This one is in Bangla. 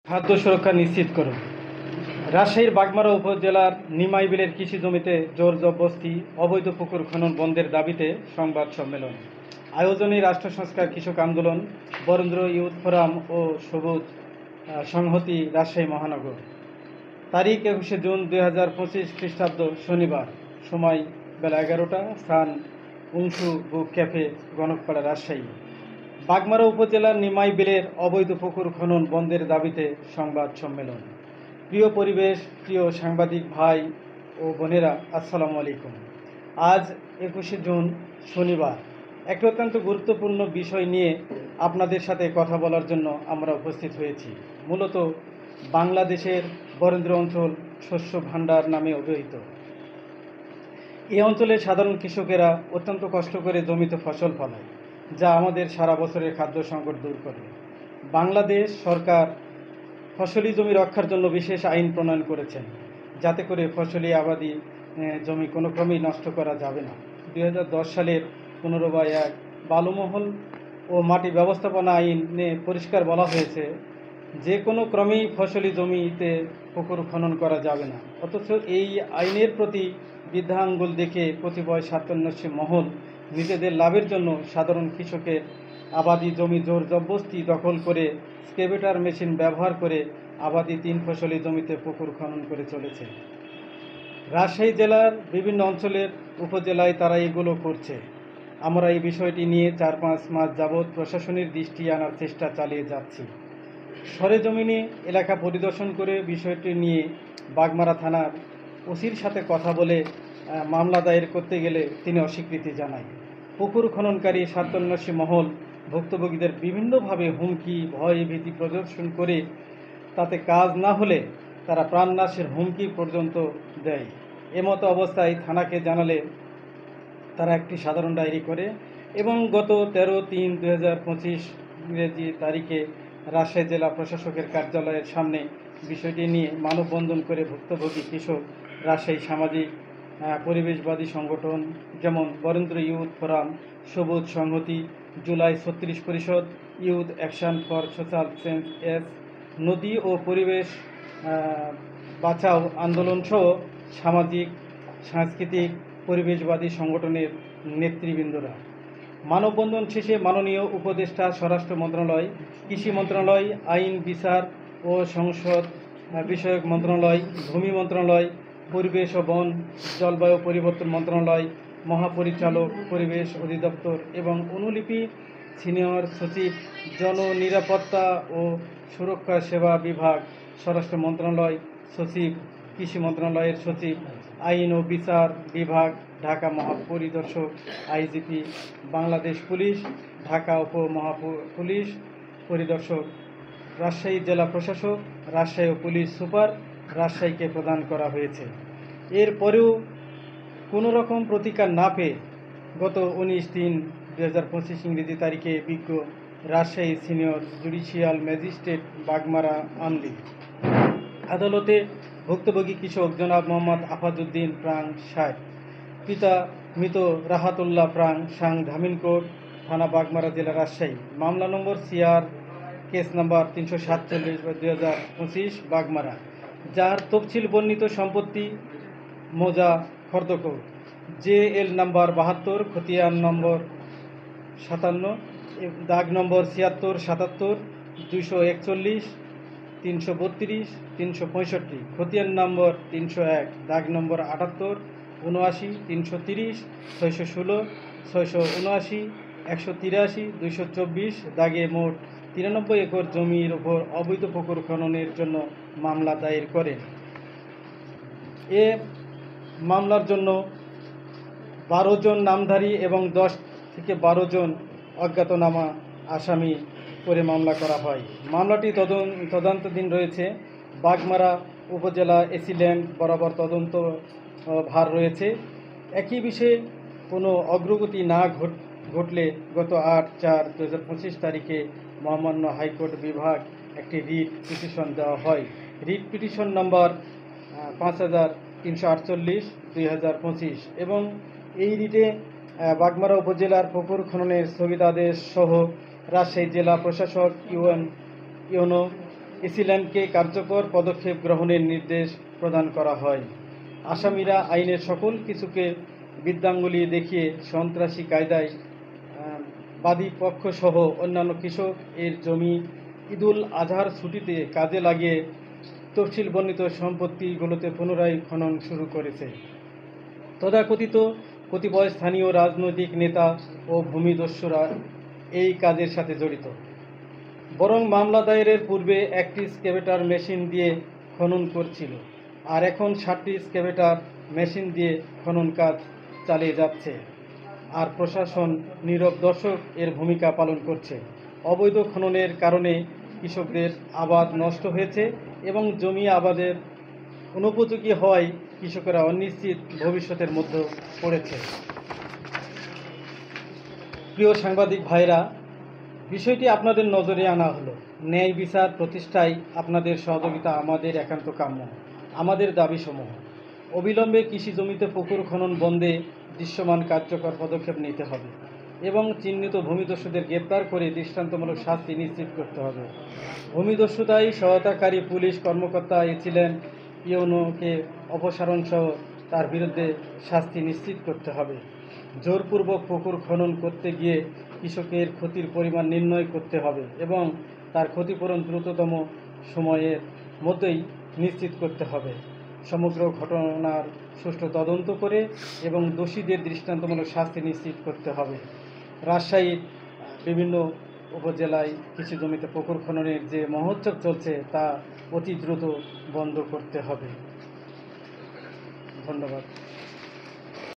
খাদ্য সুরক্ষা নিশ্চিত করুন। রাজশাহীর বাগমারা উপজেলার নিমাই বিলের কৃষি জমিতে জোর জবরদস্তি অবৈধ পুকুর খনন বন্ধের দাবিতে সংবাদ সম্মেলন। আয়োজনে রাষ্ট্র সংস্কার কৃষক আন্দোলন, বরেন্দ্র ইউথ ফোরাম ও সবুজ সংহতি রাজশাহী মহানগর। তারিখ 21 জুন 2025 খ্রিস্টাব্দ, শনিবার। সময় বেলা 11টা। স্থান উংশু বুক ক্যাফে, গণকপাড়া, রাজশাহী। বাগমারা উপজেলার নিমাই বিলের অবৈধ পুকুর খনন বন্ধের দাবিতে সংবাদ সম্মেলন। প্রিয় পরিবেশ, প্রিয় সাংবাদিক ভাই ও বোনেরা, আসসালামু আলাইকুম। আজ 21 জুন, শনিবার। একটি অত্যন্ত গুরুত্বপূর্ণ বিষয় নিয়ে আপনাদের সাথে কথা বলার জন্য আমরা উপস্থিত হয়েছি। মূলত বাংলাদেশের বরেন্দ্র অঞ্চল শস্য ভাণ্ডার নামে অভিহিত এই অঞ্চলের সাধারণ কৃষকেরা অত্যন্ত কষ্ট করে জমিতে ফসল ফলায়, যা আমাদের সারা বছরের খাদ্য সংকট দূর করে। বাংলাদেশ সরকার ফসলি জমি রক্ষার জন্য বিশেষ আইন প্রণয়ন করেছেন, যাতে করে ফসলি আবাদি জমি কোনো ক্রমেই নষ্ট করা যাবে না। 2010 সালের 15/1 বালুমহল ও মাটি ব্যবস্থাপনা আইনে পরিষ্কার বলা হয়েছে, যে কোনো ক্রমেই ফসলি জমিতে পুকুর খনন করা যাবে না। অথচ এই আইনের প্রতি বৃদ্ধাঙ্গুল দেখে কতিপয় স্বার্থান্বেষী মহল নিজেদের লাভের জন্য সাধারণ কৃষকের আবাদি জমি জোর জবরদস্তি দখল করে স্কেভেটার মেশিন ব্যবহার করে আবাদি 3 ফসলি জমিতে পুকুর খনন করে চলেছে। রাজশাহী জেলার বিভিন্ন অঞ্চলের উপজেলায় তারা এগুলো করছে। আমরা এই বিষয়টি নিয়ে 4-5 মাস যাবৎ প্রশাসনের দৃষ্টি আনার চেষ্টা চালিয়ে যাচ্ছি। সরেজমিনে এলাকা পরিদর্শন করে বিষয়টি নিয়ে বাগমারা থানার ওসির সাথে কথা বলে মামলা দায়ের করতে গেলে তিনি অস্বীকৃতি জানায়। পুকুর খননকারী স্বার্থান্বেষী মহল ভুক্তভোগীদের বিভিন্নভাবে হুমকি, ভয়, ভীতি প্রদর্শন করে তাতে কাজ না হলে তারা প্রাণনাশের হুমকি পর্যন্ত দেয়। এমতো অবস্থায় থানাকে জানালে তারা একটি সাধারণ ডায়েরি করে এবং গত 13/3/2025 ইংরেজি তারিখে রাজশাহী জেলা প্রশাসকের কার্যালয়ের সামনে বিষয়টি নিয়ে মানববন্ধন করে ভুক্তভোগী কৃষক, রাজশাহী সামাজিক পরিবেশবাদী সংগঠন যেমন বরেন্দ্র ইউথ ফোরাম, সবুজ সংহতি, জুলাই 36 পরিষদ, youth action for social change S, নদী ও পরিবেশ বাঁচাও আন্দোলনসহ সামাজিক, সাংস্কৃতিক, পরিবেশবাদী সংগঠনের নেতৃবৃন্দরা। মানববন্ধন শেষে মাননীয় উপদেষ্টা স্বরাষ্ট্র মন্ত্রণালয়, কৃষি মন্ত্রণালয়, আইন, বিচার ও সংসদ বিষয়ক মন্ত্রণালয়, ভূমি মন্ত্রণালয়, পরিবেশ ও বন জলবায়ু পরিবর্তন মন্ত্রণালয়, মহাপরিচালক, পরিবেশ অধিদপ্তর এবং অনুলিপি, সিনিয়র সচিব, জননিরাপত্তা ও সুরক্ষা সেবা বিভাগ, স্বরাষ্ট্র মন্ত্রণালয় সচিব, কৃষি মন্ত্রণালয়ের সচিব, আইন ও বিচার বিভাগ, ঢাকা মহাপরিদর্শক, আইজিপি, বাংলাদেশ পুলিশ, ঢাকা উপমহাপুলিশ পরিদর্শক, রাজশাহী জেলা প্রশাসক, রাজশাহী পুলিশ সুপার, রাজশাহীকে প্রদান করা হয়েছে। এরপরেও কোনো রকম প্রতিকার না পেয়ে গত 19/3/2025 ইংরেজি তারিখে বিজ্ঞ Rajshahi senior judicial magistrate Bagmara আমলি আদালতে ভুক্তভোগী কৃষক জনাব মোহাম্মদ আফাজউদ্দিন প্রাং 60, পিতা মৃত রাহাতুল্লাহ প্রাং সাং, ধামিনকোট থানা, বাগমারা জেলা, রাজশাহী। মামলা নম্বর সিআর কেস নাম্বার 347/2025 বাগমারা, যার তফসিল বর্ণিত সম্পত্তি মোজা খর্দকোট, JL নাম্বার 72, খতিয়ান নম্বর 57, দাগ নম্বর 76, 77, 241, 332, 365, খতিয়ান নম্বর 301, দাগ নম্বর 78, 79, 330, 616, 679, 183, 224 দাগে মোট 93 একর জমির ওপর অবৈধ পুকুর খননের জন্য মামলা দায়ের করেন। এ মামলার জন্য 12 জন নামধারী এবং 10 থেকে 12 জন অজ্ঞাতনামা আসামি করে মামলা করা হয়। মামলাটি তদন্তাধীন রয়েছে। বাগমারা উপজেলা এসি ল্যান্ড বরাবর তদন্ত ভার রয়েছে। একই বিষয়ে কোনো অগ্রগতি না ঘটলে গত 8/4/2025 তারিখে মহামান্য হাইকোর্ট বিভাগ একটি রিট পিটিশন দেওয়া হয়। রিট পিটিশন নম্বর 5348/2025 এবং এই রিটে বাগমারা উপজেলার পুকুর খননের স্থগিতাদেশ সহ রাজশাহী জেলা প্রশাসক, ইউএনও এসিল্যান্ডকে কার্যকর পদক্ষেপ গ্রহণের নির্দেশ প্রদান করা হয়। আসামিরা আইনের সকল কিছুকে বিদ্যাঙ্গুলি দেখিয়ে সন্ত্রাসী কায়দায় বাদী পক্ষসহ অন্যান্য কৃষক এর জমি ঈদুল আজহার ছুটিতে কাজে লাগিয়ে তফসিল বর্ণিত সম্পত্তিগুলোতে পুনরায় খনন শুরু করেছে। তথাকথিত কতিপয় স্থানীয় রাজনৈতিক নেতা ও ভূমিদস্যুরা এই কাজের সাথে জড়িত। বরং মামলা দায়েরের পূর্বে একটি স্ক্যাভেটার মেশিন দিয়ে খনন করছিল, আর এখন 7টি স্ক্যাভেটার মেশিন দিয়ে খনন কাজ চালিয়ে যাচ্ছে, আর প্রশাসন নীরব দর্শক এর ভূমিকা পালন করছে। অবৈধ খননের কারণে কৃষকদের আবাদ নষ্ট হয়েছে এবং জমি আবাদের অনুপযোগী হওয়ায় কৃষকেরা অনিশ্চিত ভবিষ্যতের মধ্যে পড়েছে। প্রিয় সাংবাদিক ভাইরা, বিষয়টি আপনাদের নজরে আনা হলো। ন্যায় বিচার প্রতিষ্ঠায় আপনাদের সহযোগিতা আমাদের একান্ত কাম্য। আমাদের দাবিসমূহ: অবিলম্বে কৃষি জমিতে পুকুর খনন বন্ধে দৃশ্যমান কার্যকর পদক্ষেপ নিতে হবে এবং চিহ্নিত ভূমিদস্যুদের গ্রেপ্তার করে দৃষ্টান্তমূলক শাস্তি নিশ্চিত করতে হবে। ভূমিদস্যুতায় সহায়তাকারী পুলিশ কর্মকর্তা এসিল্যান্ড ইউনোকে অপসারণ সহ তার বিরুদ্ধে শাস্তি নিশ্চিত করতে হবে। জোরপূর্বক পুকুর খনন করতে গিয়ে কৃষকের ক্ষতির পরিমাণ নির্ণয় করতে হবে এবং তার ক্ষতিপূরণ দ্রুততম সময়ের মধ্যেই নিশ্চিত করতে হবে। সমগ্র ঘটনার সুষ্ঠু তদন্ত করে এবং দোষীদের দৃষ্টান্তমূলক শাস্তি নিশ্চিত করতে হবে। রাজশাহীর বিভিন্ন উপজেলায় কৃষি জমিতে পুকুর খননের যে মহোৎসব চলছে তা অতি দ্রুত বন্ধ করতে হবে। ধন্যবাদ।